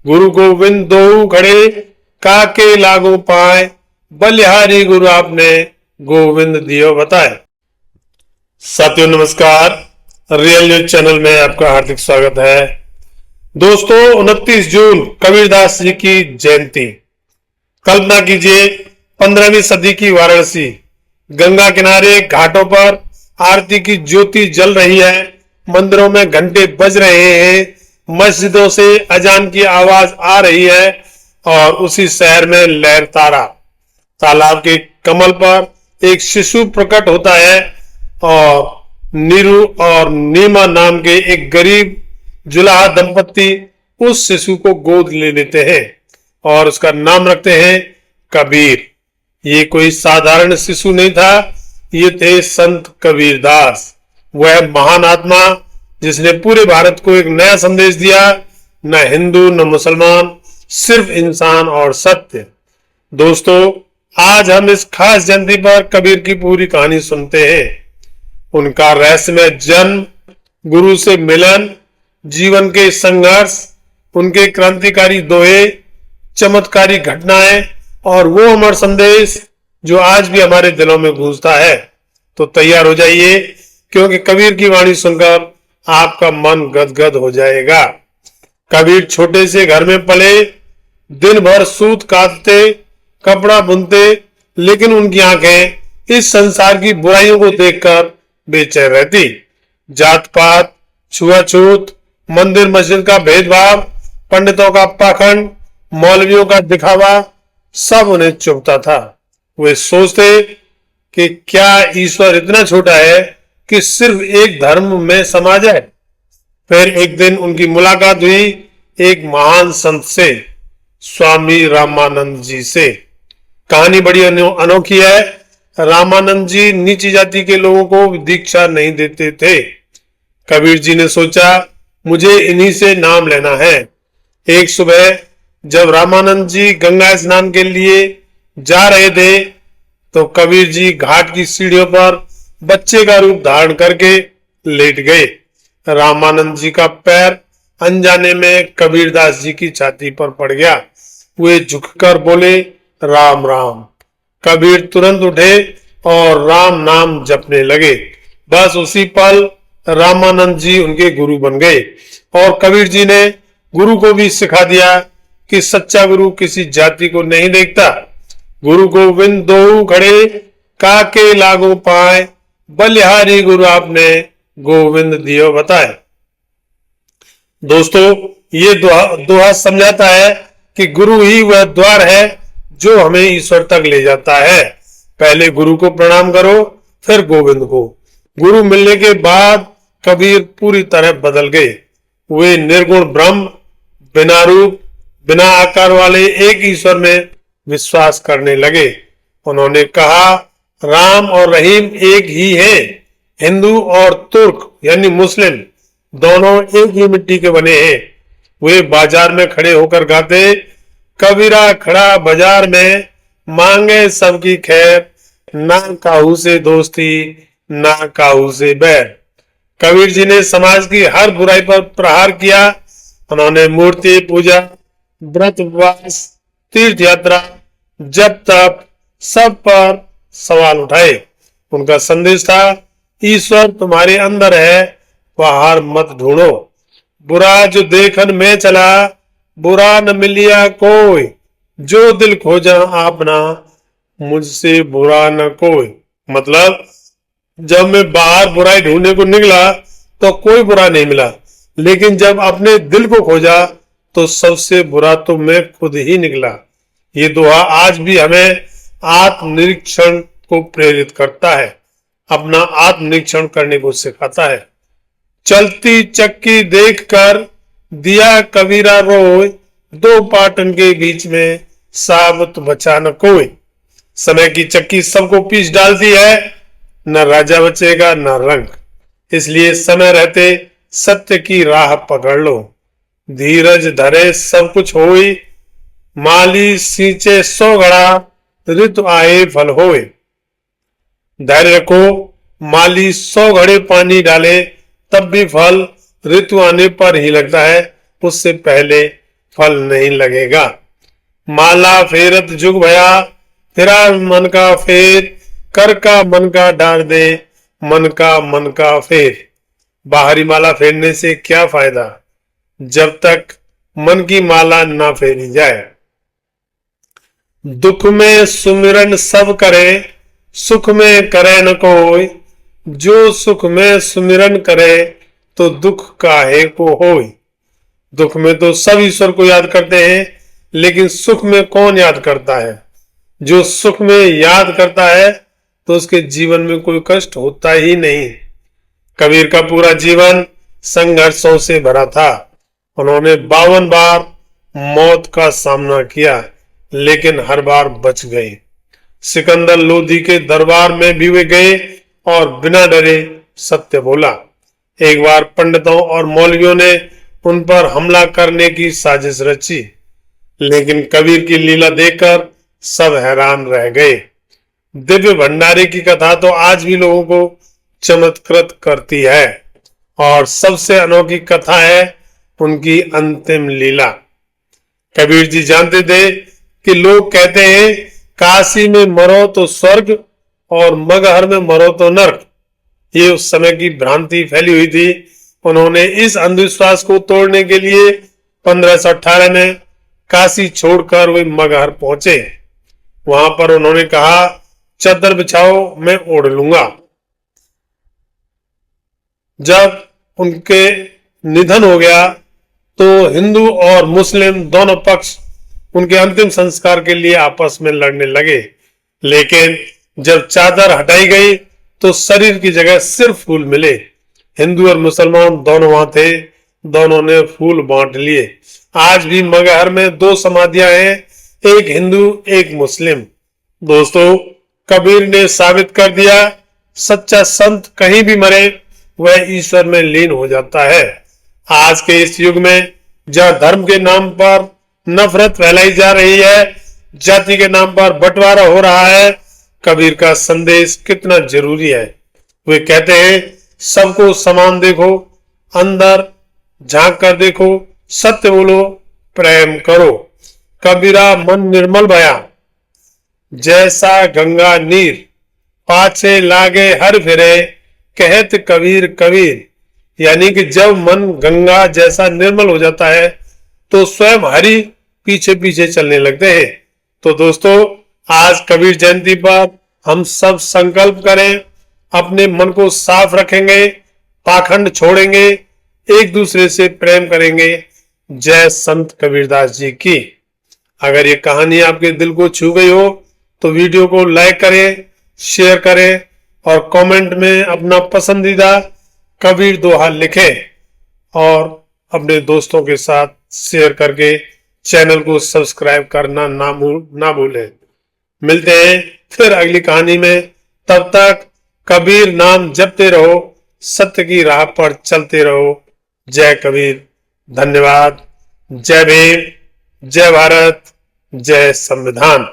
गुरु गोविंद दो खड़े काके लागो पाए, बलिहारी गुरु आपने गोविंद दियो बताए। साथियों नमस्कार, रियल न्यूज चैनल में आपका हार्दिक स्वागत है। दोस्तों 29 जून कबीरदास जी की जयंती। कल्पना कीजिए 15वीं सदी की वाराणसी, गंगा किनारे घाटों पर आरती की ज्योति जल रही है, मंदिरों में घंटे बज रहे हैं, मस्जिदों से अजान की आवाज आ रही है और उसी शहर में लहरतारा तालाब के कमल पर एक शिशु प्रकट होता है और नीरू और नीमा नाम के एक गरीब जुलाहा दंपत्ति उस शिशु को गोद ले लेते हैं और उसका नाम रखते हैं कबीर। ये कोई साधारण शिशु नहीं था, ये थे संत कबीरदास, वह महान आत्मा जिसने पूरे भारत को एक नया संदेश दिया। न हिंदू न मुसलमान, सिर्फ इंसान और सत्य। दोस्तों आज हम इस खास जयंती पर कबीर की पूरी कहानी सुनते हैं। उनका रहस्यमय जन्म, गुरु से मिलन, जीवन के संघर्ष, उनके क्रांतिकारी दोहे, चमत्कारी घटनाएं और वो अमर संदेश जो आज भी हमारे दिलों में गूंजता है। तो तैयार हो जाइए, क्योंकि कबीर की वाणी सुनकर आपका मन गदगद हो जाएगा। कबीर छोटे से घर में पले, दिन भर सूत काटते, कपड़ा बुनते, लेकिन उनकी आंखें इस संसार की बुराइयों को देखकर बेचैन रहती। जात पात, छुआछूत, मंदिर मस्जिद का भेदभाव, पंडितों का पाखंड, मौलवियों का दिखावा, सब उन्हें चुभता था। वे सोचते कि क्या ईश्वर इतना छोटा है कि सिर्फ एक धर्म में समा जाए। फिर एक दिन उनकी मुलाकात हुई एक महान संत से, स्वामी रामानंद जी से। कहानी बड़ी अनोखी है। रामानंद जी नीची जाति के लोगों को दीक्षा नहीं देते थे। कबीर जी ने सोचा मुझे इन्हीं से नाम लेना है। एक सुबह जब रामानंद जी गंगा स्नान के लिए जा रहे थे तो कबीर जी घाट की सीढ़ियों पर बच्चे का रूप धारण करके लेट गए। रामानंद जी का पैर अनजाने में कबीरदास जी की छाती पर पड़ गया। वे झुककर बोले राम राम। कबीर तुरंत उठे और राम नाम जपने लगे। बस उसी पल रामानंद जी उनके गुरु बन गए और कबीर जी ने गुरु को भी सिखा दिया कि सच्चा गुरु किसी जाति को नहीं देखता। गुरु गोविंद दो खड़े काके लागो पाए, बलिहारी गुरु आपने गोविंद दियो बताए। दोस्तों ये दोहा समझाता है कि गुरु ही वह द्वार है जो हमें ईश्वर तक ले जाता है। पहले गुरु को प्रणाम करो, फिर गोविंद को। गुरु मिलने के बाद कबीर पूरी तरह बदल गए। वे निर्गुण ब्रह्म, बिना रूप बिना आकार वाले एक ईश्वर में विश्वास करने लगे। उन्होंने कहा राम और रहीम एक ही हैं। हिंदू और तुर्क यानी मुस्लिम दोनों एक ही मिट्टी के बने हैं। वे बाजार में खड़े होकर गाते, कबीरा खड़ा बाजार में, मांगे सबकी खैर, ना काहू से दोस्ती ना काहू से बैर। कबीर जी ने समाज की हर बुराई पर प्रहार किया। उन्होंने मूर्ति पूजा, व्रत उपवास, तीर्थ यात्रा, जप तप सब पर सवाल उठाए। उनका संदेश था ईश्वर तुम्हारे अंदर है, बाहर मत ढूंढो। बुरा जो देखन में चला, बुरा न मिलिया कोई, जो दिल खोजा आपना, मुझसे बुरा न कोई। मतलब जब मैं बाहर बुराई ढूंढने को निकला तो कोई बुरा नहीं मिला, लेकिन जब अपने दिल को खोजा तो सबसे बुरा तो मैं खुद ही निकला। ये दोहा आज भी हमें आत्मनिरीक्षण को प्रेरित करता है, अपना आत्मनिरीक्षण करने को सिखाता है। चलती चक्की देखकर दिया कबीरा रोय, दो पाटन के बीच में साबत बचा न कोई। समय की चक्की सबको पीस डालती है, न राजा बचेगा न रंग। इसलिए समय रहते सत्य की राह पकड़ लो। धीरज धरे सब कुछ होई, माली सींचे 100 घड़ा, ऋतु आए फल होए। धैर्य रखो, माली 100 घड़े पानी डाले तब भी फल ऋतु आने पर ही लगता है, उससे पहले फल नहीं लगेगा। माला फेरत जुग भया, फिरा मन का फेर, कर का मन का डार दे, मन का फेर। बाहरी माला फेरने से क्या फायदा जब तक मन की माला ना फेरी जाए। दुख में सुमिरन सब करे, सुख में करे न कोई, जो सुख में सुमिरन करे तो दुख काहे को होई। दुख में तो सब ईश्वर को याद करते हैं, लेकिन सुख में कौन याद करता है। जो सुख में याद करता है तो उसके जीवन में कोई कष्ट होता ही नहीं। कबीर का पूरा जीवन संघर्षों से भरा था। उन्होंने 52 बार मौत का सामना किया, लेकिन हर बार बच गए। सिकंदर लोधी के दरबार में भी वे गए और बिना डरे सत्य बोला। एक बार पंडितों और मौलवियों ने उन पर हमला करने की साजिश रची, लेकिन कबीर की लीला देखकर सब हैरान रह गए। दिव्य भंडारी की कथा तो आज भी लोगों को चमत्कृत करती है, और सबसे अनोखी कथा है उनकी अंतिम लीला। कबीर जी जानते थे कि लोग कहते हैं काशी में मरो तो स्वर्ग और मगहर में मरो तो नर्क। ये उस समय की भ्रांति फैली हुई थी। उन्होंने इस अंधविश्वास को तोड़ने के लिए 1518 में काशी छोड़कर वे मगहर पहुंचे। वहां पर उन्होंने कहा, चादर बिछाओ, मैं ओढ़ लूंगा। जब उनके निधन हो गया तो हिंदू और मुस्लिम दोनों पक्ष उनके अंतिम संस्कार के लिए आपस में लड़ने लगे, लेकिन जब चादर हटाई गई तो शरीर की जगह सिर्फ फूल मिले। हिंदू और मुसलमान दोनों वहां थे, दोनों ने फूल बांट लिए। आज भी मगहर में 2 समाधियां हैं, एक हिंदू एक मुस्लिम। दोस्तों, कबीर ने साबित कर दिया, सच्चा संत कहीं भी मरे वह ईश्वर में लीन हो जाता है। आज के इस युग में जहां धर्म के नाम पर नफरत फैलाई जा रही है, जाति के नाम पर बंटवारा हो रहा है, कबीर का संदेश कितना जरूरी है। वे कहते हैं, सबको समान देखो, अंदर झांक कर देखो, सत्य बोलो, प्रेम करो। कबीरा मन निर्मल भया, जैसा गंगा नीर, पाछे लागे हर फिरे, कहत कबीर कबीर। यानी कि जब मन गंगा जैसा निर्मल हो जाता है तो स्वयं हरि पीछे पीछे चलने लगते हैं। तो दोस्तों, आज कबीर जयंती पर हम सब संकल्प करें, अपने मन को साफ रखेंगे, पाखंड छोड़ेंगे, एक दूसरे से प्रेम करेंगे। जय संत कबीरदास जी की। अगर ये कहानी आपके दिल को छू गई हो तो वीडियो को लाइक करें, शेयर करें और कमेंट में अपना पसंदीदा कबीर दोहा लिखें, और अपने दोस्तों के साथ शेयर करके चैनल को सब्सक्राइब करना ना भूलें। मिलते हैं फिर अगली कहानी में। तब तक कबीर नाम जपते रहो, सत्य की राह पर चलते रहो। जय कबीर। धन्यवाद। जय भीम, जय भारत, जय संविधान।